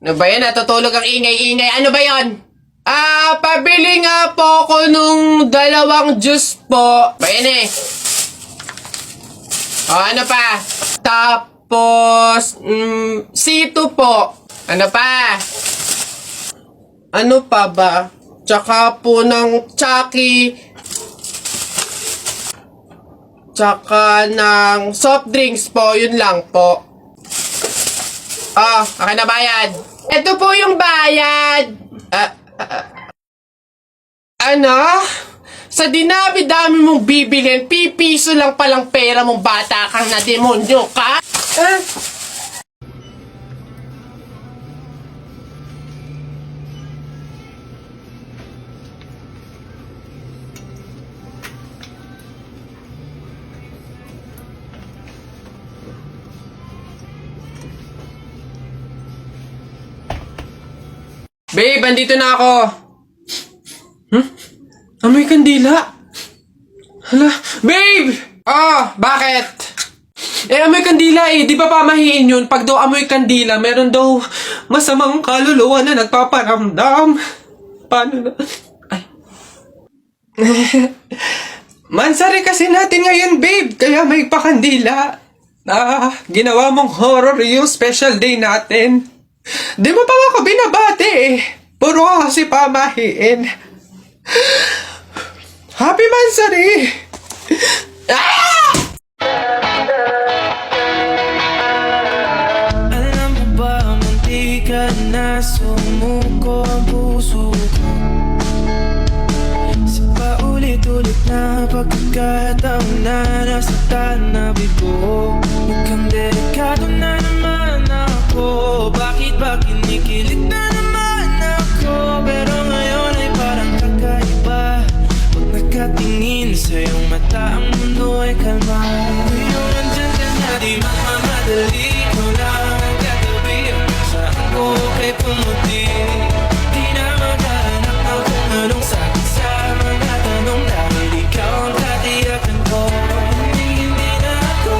Ano ba yan? Natutulog ang ingay-ingay. Ano ba yon? Pabili nga po ako nung 2 juice po. Ba yan eh? Ano pa? Tapos, C2 po. Ano pa? Ano pa ba? Tsaka po ng Chucky. Tsaka ng soft drinks po. Yun lang po. Akin na bayad. Ito po yung bayad. Ano? Sa dinami-dami mong bibilin, pipiso lang palang pera mong bata kang na demonyo ka? Babe, andito na ako. Amoy kandila. Hala, babe! Bakit? Amoy kandila eh. Di ba pamahiin yun? Pag daw amoy kandila, meron daw masamang kaluluwa na nagpaparamdam. Paano na? Ay. Mansari kasi natin ngayon, babe. Kaya may pakandila. Ginawa mong horror yung special day natin. Di mo pa ako binabati eh. Puro ka kasi pamahiin. Happy Mansari! Alam mo ba, munti ka na sumuko ang puso ko. Sa paulit-ulit na pagkakataon na nasaktan na bigo. Mukhang delikado na naman ako. Bakit ba kinikilig na naman ako? Pero ngayon ay parang kakaiba. Pag nakatingin sa iyong mata, ang mundo ay kalma. Ngayon andyan ka na, di magmamadali. Ikaw lang ang katabi. Saan ko kay pumuti? Di na maghahanap ng kung anong sagot sa mga tanong. Dahil ikaw ang katiyakan ko. Hindi na ako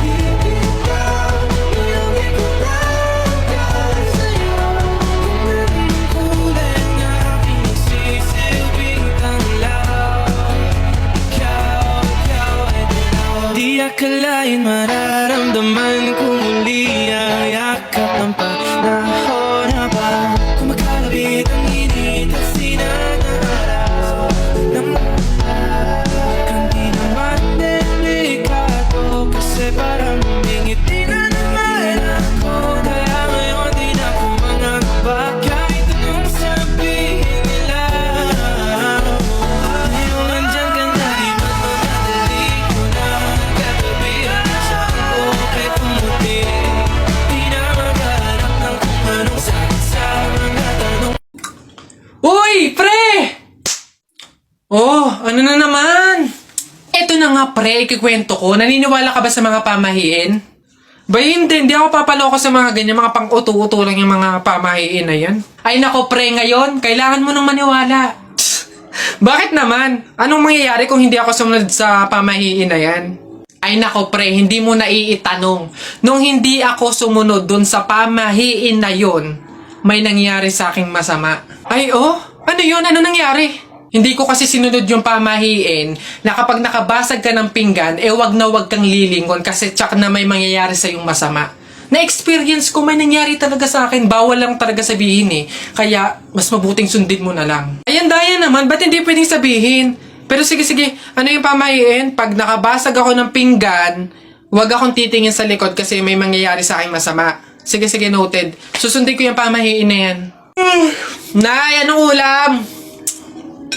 bibitaw. Iyong ipaglaw para sa'yo. Kung meron ng kulay na pinagsisilbing tanglaw. Ikaw ay dilaw. Di akalain mararamdaman ko muli ang yakap ng panahon habang kumakalapit ang init at sinag ng araw. Kang di naman delikado kasi parang humingiti na naman ako. Kaya ngayon di na ako mangangamba kahit anong sabihin nila. Ngayon andyan ka na, di magmamadali. Ikaw na ang katabi. Saan ko kay pumuti? Di na maghahanap ng kung anong sagot sa mga tanong. Uy, pre! Ano na naman? Eto na nga, pre, ikikwento ko. Naniniwala ka ba sa mga pamahiin? Ba hindi ako papaloko sa mga ganyan, mga pang-uto-uto lang yung mga pamahiin na yan. Ay nako, pre, ngayon, kailangan mo nang maniwala. Bakit naman? Anong mangyayari kung hindi ako sumunod sa pamahiin na yan? Ay nako, pre, hindi mo naiitanong. Nung hindi ako sumunod dun sa pamahiin na yun, may nangyari sa aking masama. Ay, ano yun? Ano nangyari? Hindi ko kasi sinunod yung pamahiin na kapag nakabasag ka ng pinggan, wag na wag kang lilingon kasi tsak na may mangyayari sa yung masama. Na-experience ko, may nangyari talaga sa akin. Bawal lang talaga sabihin eh. Kaya, mas mabuting sundin mo na lang. Ayan, daya naman. Ba't hindi pwedeng sabihin? Pero sige, ano yung pamahiin? Pag nakabasag ako ng pinggan, wag akong titingin sa likod kasi may mangyayari sa akin masama. Sige, noted. Susundin ko yung pamahiin na yan. Nay, anong ulam?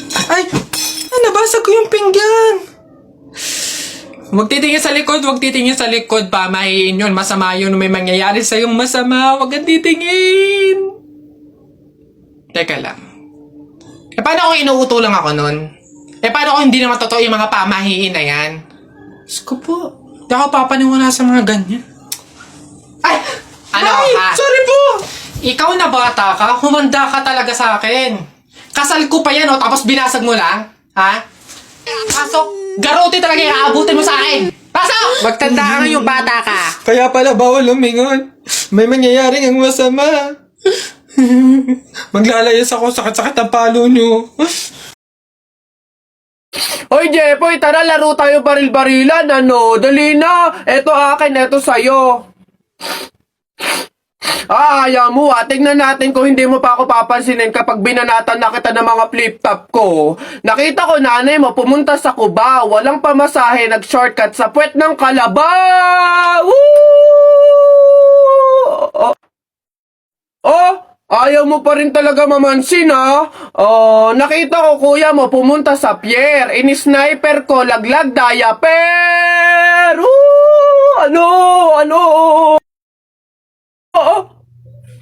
Ay, nabasag ko yung pinggan. Huwag titingin sa likod, pamahiin yun. Masama yun, may mangyayari sa yung masama. Huwag kang titingin. Teka lang. Paano kung inuuto lang ako nun? Paano kung hindi naman totoo yung mga pamahiin na yan? Diyos ko po, di ako papaniwala sa mga ganyan. Ay! Sorry po! Ikaw na bata ka, humanda ka talaga sa akin. Kasal ko pa yan, tapos binasag mo lang? Ha? Pasok! Garote talaga yung aabutin mo sa akin! Pasok! Magtanda ka ngayong bata ka. Kaya pala bawal lumingon. May mangyayaring ang masama. Maglalayas ako, sakit-sakit ang palo nyo. Hoy, Jepoy, tara laro tayo baril-barilan, ano? Dali na! Eto akin, eto sa'yo. Ayaw mo tignan natin kung hindi mo pa ako papansinin kapag binanatan na kita ng mga flip-top ko. Nakita ko nanay mo pumunta sa Cubao, walang pamasahe, nag-shortcut sa puwet ng Kalabaw! Woo! Oh, ayaw mo pa rin talaga mamansin, ha? Oh, nakita ko kuya mo pumunta sa pier. Ini-sniper ko, laglag diaper! Woo! Ano? Oh,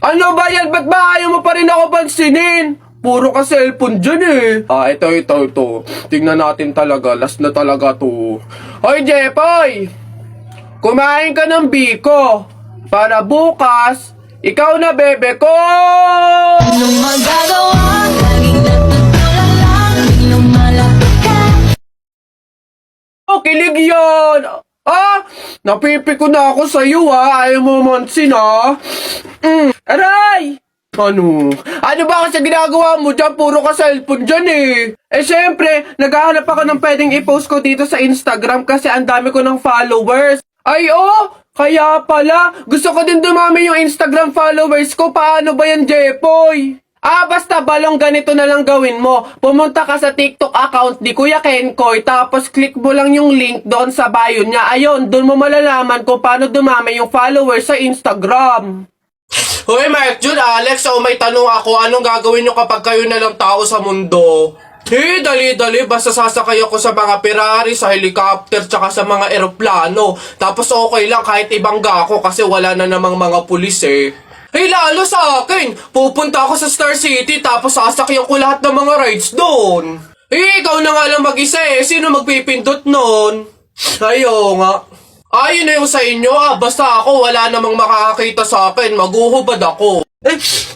ano ba yan? Ba't ba ayaw mo pa rin ako pansinin? Puro ka cellphone dyan eh. Ito. Tingnan natin talaga. Last na talaga to. Hoy, Jepoy! Kumain ka ng biko. Para bukas, ikaw na bebe ko! Anong magagawa? Laging natutulala lang, biglang malapit ka. Oh, kilig yan! Napipiko na ako sa'yo, Ayaw mo mansin, Aray! Ano ba kasi ginagawa mo dyan? Puro ka cellphone dyan, eh. Siyempre, naghahanap ako ng pwedeng i-post ko dito sa Instagram kasi ang dami ko ng followers. Ay, kaya pala. Gusto ko din dumami yung Instagram followers ko. Paano ba yan, Jepoy? Basta balong ganito na lang gawin mo. Pumunta ka sa TikTok account ni Kuya Kenkoy, tapos click mo lang yung link doon sa bio niya. Ayun, doon mo malalaman kung paano dumami yung followers sa Instagram. Hoy, Mark Jun, Alex, may tanong ako. Anong gagawin nyo kapag kayo na lang tao sa mundo? Dali. Basta sasakay ako sa mga Ferrari, sa helicopter, tsaka sa mga eroplano. Tapos okay lang kahit ibangga ako kasi wala na namang mga pulis eh. Lalo sa akin! Pupunta ako sa Star City tapos sasakyan ko lahat ng mga rides doon. Ikaw na nga lang mag-isa eh. Sino magpipindot nun? Ayo nga. Yun na yung sa inyo basta ako wala namang makakakita sa akin. Maguhubad ako.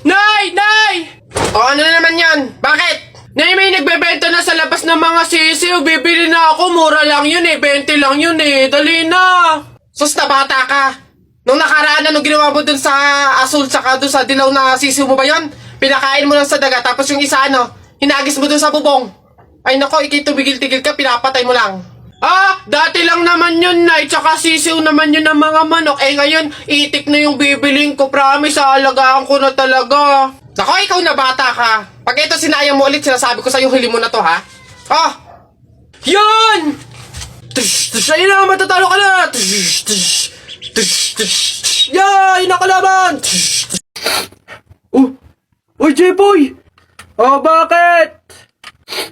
Nay! Ano na naman yan? Bakit? Nay, may nagbebenta na sa labas ng mga sisiw. Bibili na ako. Mura lang yun eh. 20 lang yun eh. Dali na. Sus na bata ka. Nung nakaraan nung ginawa mo dun sa asul tsaka dun sa dilaw na sisiw mo ba yun? Pinakain mo lang sa daga tapos yung isa hinagis mo dun sa bubong. Ay nako, tumigil-tigil ka, pinapatay mo lang. Dati lang naman yun, Nay, tsaka sisiw naman yun ng mga manok. Ngayon, itik na yung bibiling ko, promise, aalagaan ko na talaga. Nako, ikaw na bata ka. Pag ito sinayang mo ulit, sinasabi ko sa'yo, huli mo na to, ha? Yun! Ayun na, matatalo ka na! Yay! Nakalaban! Uy, J-Boy! Bakit?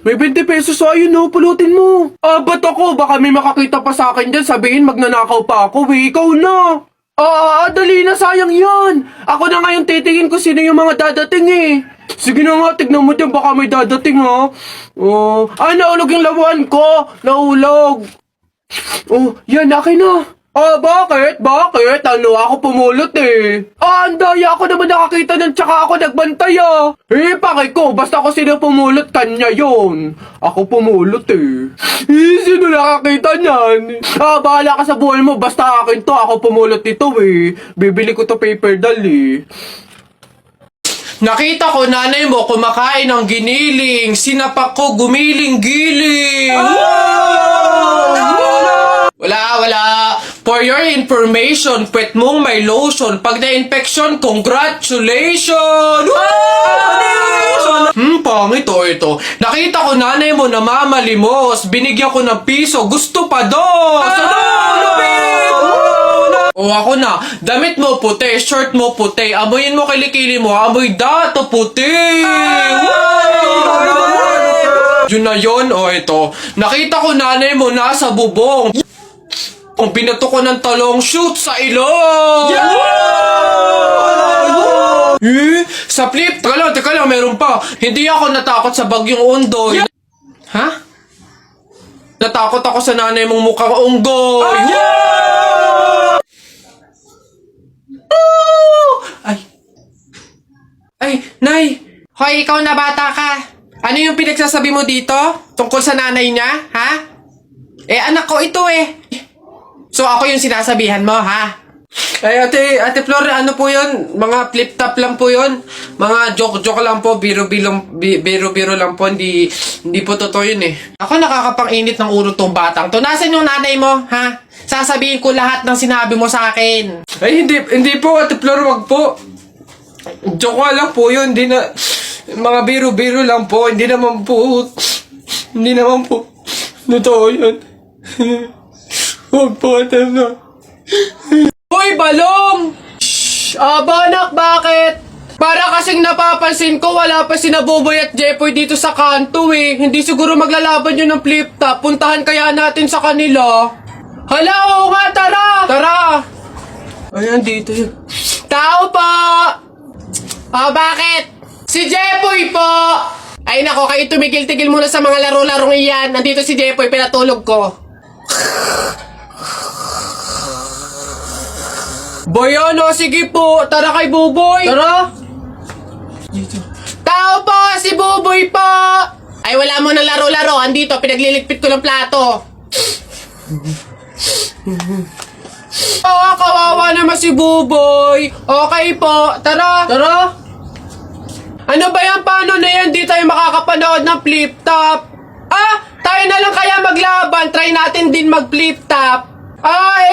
May 20 pesos ayun, pulutin mo. Ba't ako? Baka may makakita pa sa akin dyan, sabihin magnanakaw pa ako, ikaw na. Dali na, sayang yan. Ako na ngayon titingin ko sino yung mga dadating eh. Sige na nga, tignan mo dyan, baka may dadating ha. Naulog yung labuan ko. Naulog. Yan, akin na. Bakit? Ako pumulot eh. Ang daya ako naman nakakita nun tsaka ako nagbantay pakay ko, basta ako sino pumulot kanya yon. Ako pumulot eh. Sino nakakita niyan? Bahala ka sa buhay mo, basta akin to, ako pumulot ito eh. Bibili ko to paper doll eh. Nakita ko nanay mo kumakain ng giniling, sinapak ko gumiling-giling. Wala. For your information, pwet mong may lotion. Pag na-infection, congratulations! Pangit ito. Nakita ko nanay mo namamalimos. Binigyan ko ng piso. Gusto pa doon! Ako na. Damit mo puti, shirt mo puti. Amoyin mo kilikili mo. Amoy dato puti! Yun na yun, ito. Nakita ko nanay mo nasa bubong. Kung binato ko ng talong, shoot sa ilong! Sa flip, teka lang, meron pa. Hindi ako natakot sa bagyong Ondoy. Ha? Natakot ako sa nanay mong mukhang unggoy. Ay, Nay! Hoy, ikaw na bata ka. Ano yung pinagsasabi mo dito? Tungkol sa nanay niya, ha? Anak ko ito eh. So ako yung sinasabihan mo, ha? Ay, ate Flor, ano po yun? Mga flip-top lang po yun. Mga joke-joke lang po, biro-biro lang po. Hindi po totoo yun eh. Ako nakakapang-init ng ulo tong batang to. Nasaan yung nanay mo, ha? Sasabihin ko lahat ng sinabi mo sa akin. Ay, hindi po, ate Flor, wag po. Joke lang po yun. Hindi na, mga biro-biro lang po. Hindi naman po, totoo yun. Wag po, ate Flor. Hoy, Balong! Shhh! Anak, bakit? Para kasing napapansin ko, wala pa si Naboboy at Jepoy dito sa kanto eh. Hindi siguro maglalaban yun ng flip-top. Puntahan kaya natin sa kanila. Hala, oo nga, tara! Tara! Ayan, dito yun. Tao po! Bakit? Si Jepoy po! Ay nako, kayo tumigil-tigil muna sa mga laro-larong iyan. Nandito si Jepoy, pinatulog ko. Boy, ano? Sige po. Tara kay Buboy. Tara. Tao po! Si Buboy po! Ay, wala mo na laro-laro. Andito, pinagliligpit ko ng plato. Kawawa naman si Buboy. Okay po. Tara. Tara. Ano ba yan? Paano na yan? Di tayo makakapanood ng flip-top. Tayo na lang kaya maglaban. Try natin din mag-flip-top.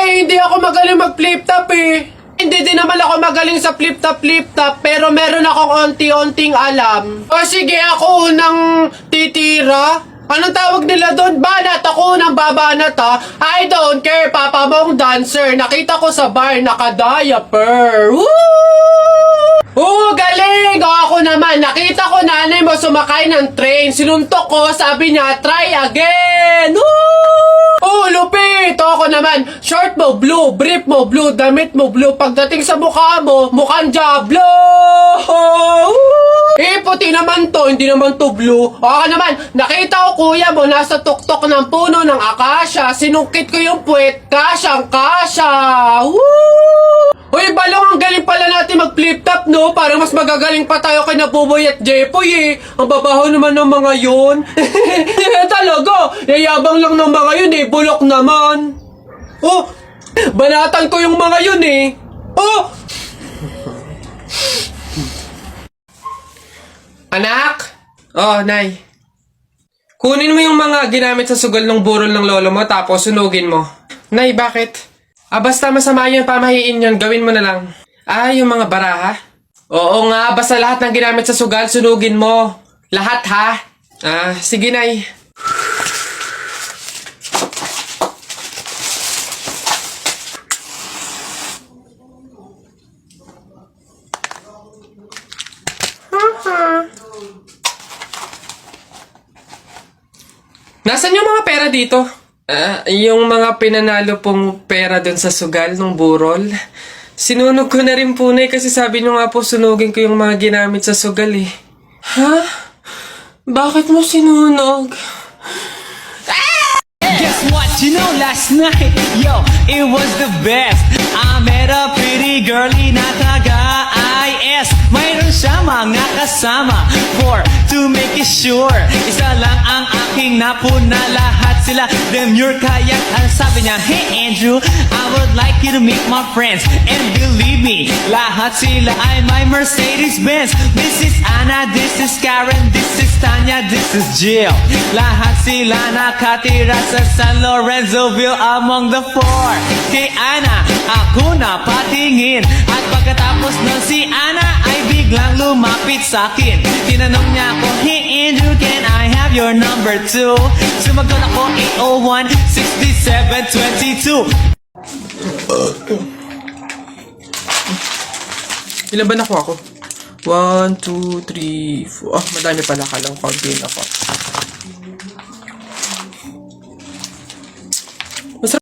Hindi ako magaling mag-flip-top eh. Hindi din naman ako magaling sa flip-top, pero meron akong onti-onting alam. Sige, ako unang titira. Anong tawag nila doon? Banat! Ako unang babanat ha. I don't care, papa mong dancer. Nakita ko sa bar, naka-diaper. Woo! Galing! Ako naman, nakita ko nanay mo sumakay ng train. Sinuntok ko, sabi niya, try again! Woo! Lupit! Ako naman, short mo blue, brief mo blue, damit mo blue. Pagdating sa mukha mo, mukhang Diablo! Puti naman to, hindi naman to blue. Ako naman, nakita ko kuya mo nasa tuktok ng puno ng akasya. Sinungkit ko yung puwet, kasyang-kasya! Woo! Uy, Balong, ang galing pala natin mag-flip-top, no? Parang mas magagaling pa tayo kay Naboboy at Jepoy, eh. Ang babaho naman ng mga yun. Talaga, yayabang lang ng mga yun, eh. Bulok naman. Oh, banatan ko yung mga yun, eh. Oh! Anak? Oh, Nay. Kunin mo yung mga ginamit sa sugal ng burol ng lolo mo, tapos sunugin mo. Nay, bakit? Basta masama yun, pamahiin yun, gawin mo na lang. Yung mga baraha? Oo nga, basta lahat ng ginamit sa sugal, sunugin mo. Lahat, ha? Sige, Nay. Nasaan yung mga pera dito? Yung mga pinanalo pong pera dun sa sugal ng burol. Sinunog ko na rin po, Nay, kasi sabi nyo nga po sunugin ko yung mga ginamit sa sugal eh. Ha? Bakit mo sinunog? Guess what? You know, last night, yo, it was the best. I met a pretty girlie na taga-IS. Mayroon siya mga kasama to make it sure. Isa lang ang aking napuna, lahat sila demure. Kaya ang sabi niya, hey Andrew, I would like you to meet my friends. And believe me, lahat sila ay my Mercedes-Benz. This is Anna, this is Karen, this is Tanya, this is Jill. Lahat sila nakatira sa San Lorenzoville among the four. Kay Ana, ako na patingin. At pagkatapos ng si Ana ay biglang lumapit sa akin. Tinanong niya ako, hey Andrew, can I have your number too? Sumagot ako, 801-6722. Ilan ba nakuha ko? 1, 2, 3, 4. Madami pala, kalang konti na po.